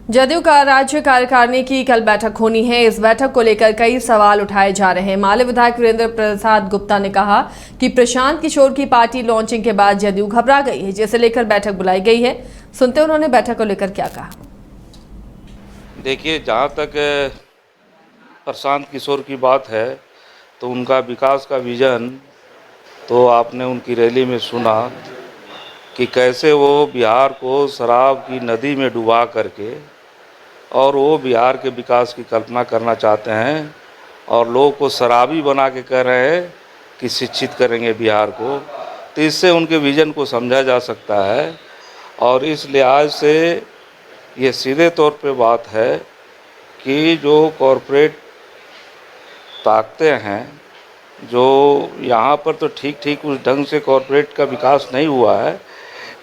जदयू का राज्य कार्यकारिणी की कल बैठक होनी है। इस बैठक को लेकर कई सवाल उठाए जा रहे हैं। माले विधायक वीरेंद्र प्रसाद गुप्ता ने कहा कि प्रशांत किशोर की पार्टी लॉन्चिंग के बाद जदयू घबरा गई है, जिसे लेकर बैठक बुलाई गई है। सुनते उन्होंने बैठक को लेकर क्या कहा। देखिए, जहाँ तक प्रशांत किशोर की बात है तो उनका विकास का विजन तो आपने उनकी रैली में सुना कि कैसे वो बिहार को शराब की नदी में डुबा करके और वो बिहार के विकास की कल्पना करना चाहते हैं और लोगों को शराबी बना के कह रहे हैं कि शिक्षित करेंगे बिहार को। तो इससे उनके विज़न को समझा जा सकता है और इस लिहाज से ये सीधे तौर पे बात है कि जो कॉरपोरेट ताकतें हैं, जो यहाँ पर तो ठीक ठीक उस ढंग से कॉरपोरेट का विकास नहीं हुआ है,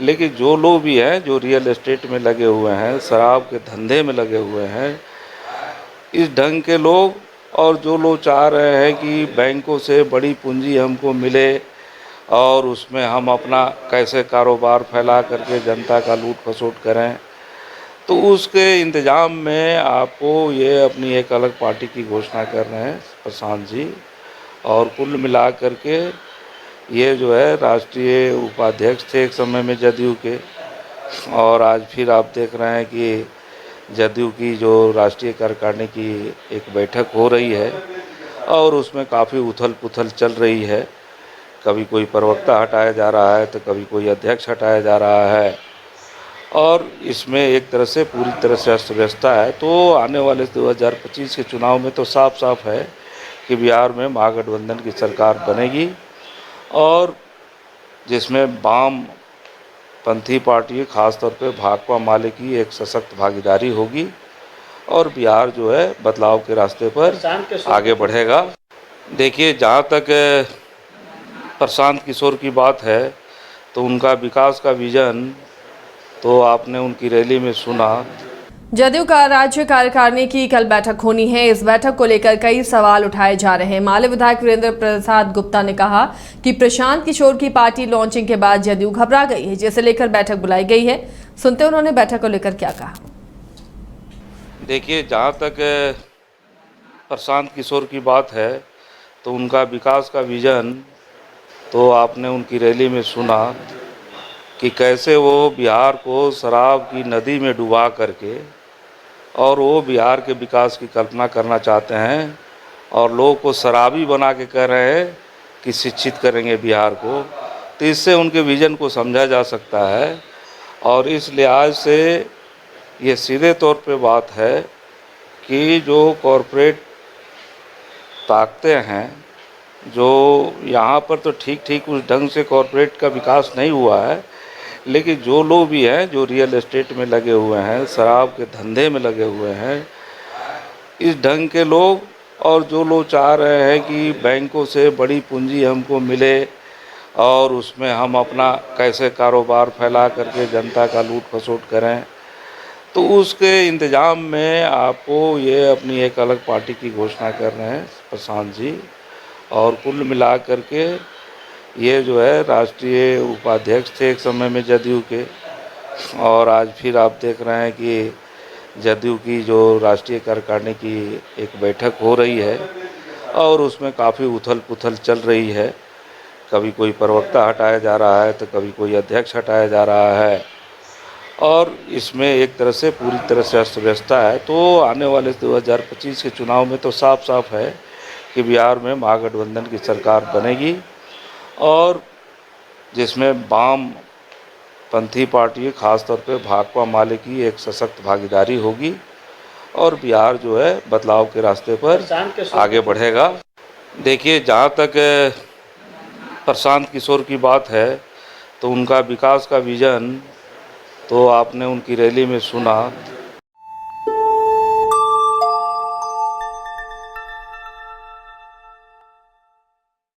लेकिन जो लोग भी हैं जो रियल एस्टेट में लगे हुए हैं, शराब के धंधे में लगे हुए हैं, इस ढंग के लोग और जो लोग चाह रहे हैं कि बैंकों से बड़ी पूंजी हमको मिले और उसमें हम अपना कैसे कारोबार फैला करके जनता का लूट खसोट करें, तो उसके इंतज़ाम में आपको ये अपनी एक अलग पार्टी की घोषणा कर रहे हैं प्रशांत जी। और कुल मिला करके ये जो है राष्ट्रीय उपाध्यक्ष थे एक समय में जदयू के, और आज फिर आप देख रहे हैं कि जदयू की जो राष्ट्रीय कार्यकारिणी की एक बैठक हो रही है और उसमें काफ़ी उथल पुथल चल रही है। कभी कोई प्रवक्ता हटाया जा रहा है तो कभी कोई अध्यक्ष हटाया जा रहा है और इसमें एक तरह से पूरी तरह से अस्त व्यवस्था है। तो आने वाले 2025 के चुनाव में तो साफ साफ है कि बिहार में महागठबंधन की सरकार बनेगी और जिसमें वाम पंथी पार्टी खासतौर पे भाकपा माले की एक सशक्त भागीदारी होगी और बिहार जो है बदलाव के रास्ते पर आगे बढ़ेगा। देखिए, जहाँ तक प्रशांत किशोर की बात है तो उनका विकास का विजन तो आपने उनकी रैली में सुना। जदयू का राज्य कार्यकारिणी की कल बैठक होनी है। इस बैठक को लेकर कई सवाल उठाए जा रहे हैं। माले विधायक वीरेंद्र प्रसाद गुप्ता ने कहा कि प्रशांत किशोर की पार्टी लॉन्चिंग के बाद जदयू घबरा गई है, जिसे लेकर बैठक बुलाई गई है। सुनते उन्होंने बैठक को लेकर क्या कहा। देखिए, जहाँ तक प्रशांत किशोर की बात है तो उनका विकास का विजन तो आपने उनकी रैली में सुना कि कैसे वो बिहार को शराब की नदी में डुबा करके और वो बिहार के विकास की कल्पना करना चाहते हैं और लोगों को शराबी बना के कह रहे हैं कि शिक्षित करेंगे बिहार को। तो इससे उनके विज़न को समझा जा सकता है और इस लिहाज से ये सीधे तौर पे बात है कि जो कॉरपोरेट ताकतें हैं, जो यहाँ पर तो ठीक ठीक उस ढंग से कॉरपोरेट का विकास नहीं हुआ है, लेकिन जो लोग भी हैं जो रियल एस्टेट में लगे हुए हैं, शराब के धंधे में लगे हुए हैं, इस ढंग के लोग और जो लोग चाह रहे हैं कि बैंकों से बड़ी पूंजी हमको मिले और उसमें हम अपना कैसे कारोबार फैला करके जनता का लूट खसोट करें, तो उसके इंतज़ाम में आपको ये अपनी एक अलग पार्टी की घोषणा कर रहे हैं प्रशांत जी। और कुल मिला करके ये जो है राष्ट्रीय उपाध्यक्ष थे एक समय में जदयू के, और आज फिर आप देख रहे हैं कि जदयू की जो राष्ट्रीय कार्यकारिणी की एक बैठक हो रही है और उसमें काफ़ी उथल पुथल चल रही है। कभी कोई प्रवक्ता हटाया जा रहा है तो कभी कोई अध्यक्ष हटाया जा रहा है और इसमें एक तरह से पूरी तरह से अस्त व्यवस्था है। तो आने वाले 2025 के चुनाव में तो साफ साफ है कि बिहार में महागठबंधन की सरकार बनेगी और जिसमें वाम पंथी पार्टी खासतौर पे भाकपा माले की एक सशक्त भागीदारी होगी और बिहार जो है बदलाव के रास्ते पर आगे बढ़ेगा। देखिए, जहाँ तक प्रशांत किशोर की बात है तो उनका विकास का विजन तो आपने उनकी रैली में सुना